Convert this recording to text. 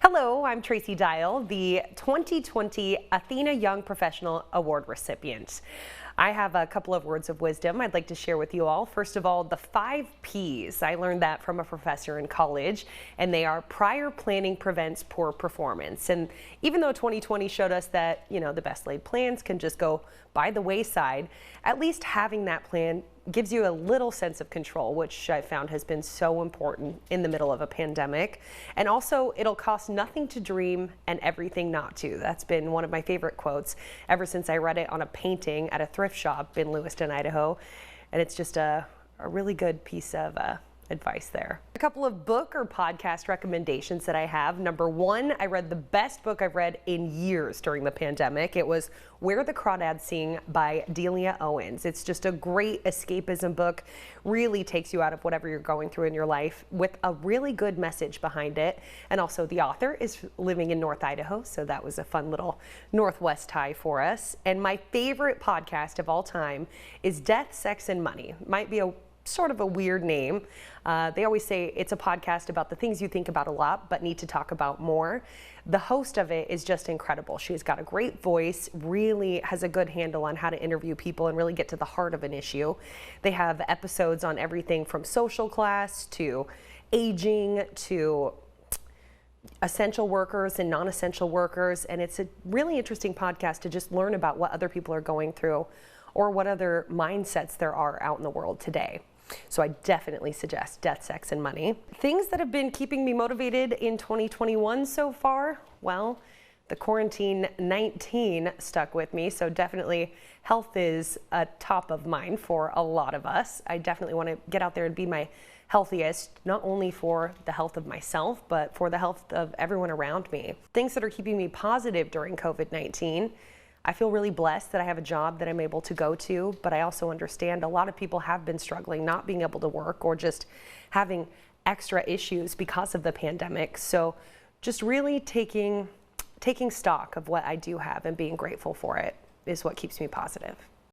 Hello, I'm Tracci, the 2020 Athena Young Professional Award recipient. I have a couple of words of wisdom I'd like to share with you all. First of all, the 5 Ps. I learned that from a professor in college, and they are prior planning prevents poor performance. And even though 2020 showed us that, the best laid plans can just go by the wayside, at least having that plan gives you a little sense of control, which I found has been so important in the middle of a pandemic. And also, it'll cost nothing to dream and everything not to. That's been one of my favorite quotes ever since I read it on a painting at a thrift shop in Lewiston, Idaho. And it's just a really good piece of advice there. A couple of book or podcast recommendations that I have. Number 1, I read the best book I've read in years during the pandemic. It was Where the Crawdads Sing by Delia Owens. It's just a great escapism book, really takes you out of whatever you're going through in your life with a really good message behind it. And also the author is living in North Idaho, so that was a fun little Northwest tie for us. And my favorite podcast of all time is Death, Sex, and Money. Might be a sort of a weird name. They always say it's a podcast about the things you think about a lot but need to talk about more. The host of it is just incredible. She's got a great voice, really has a good handle on how to interview people and really get to the heart of an issue. They have episodes on everything from social class to aging to essential workers and non-essential workers, and it's a really interesting podcast to just learn about what other people are going through or what other mindsets there are out in the world today. So I definitely suggest Death, Sex, and Money. Things that have been keeping me motivated in 2021 so far, well, the quarantine 19 stuck with me, so definitely health is a top of mind for a lot of us. I definitely want to get out there and be my healthiest, not only for the health of myself, but for the health of everyone around me. Things that are keeping me positive during COVID-19. I feel really blessed that I have a job that I'm able to go to, but I also understand a lot of people have been struggling not being able to work or just having extra issues because of the pandemic. So just really taking stock of what I do have and being grateful for it is what keeps me positive.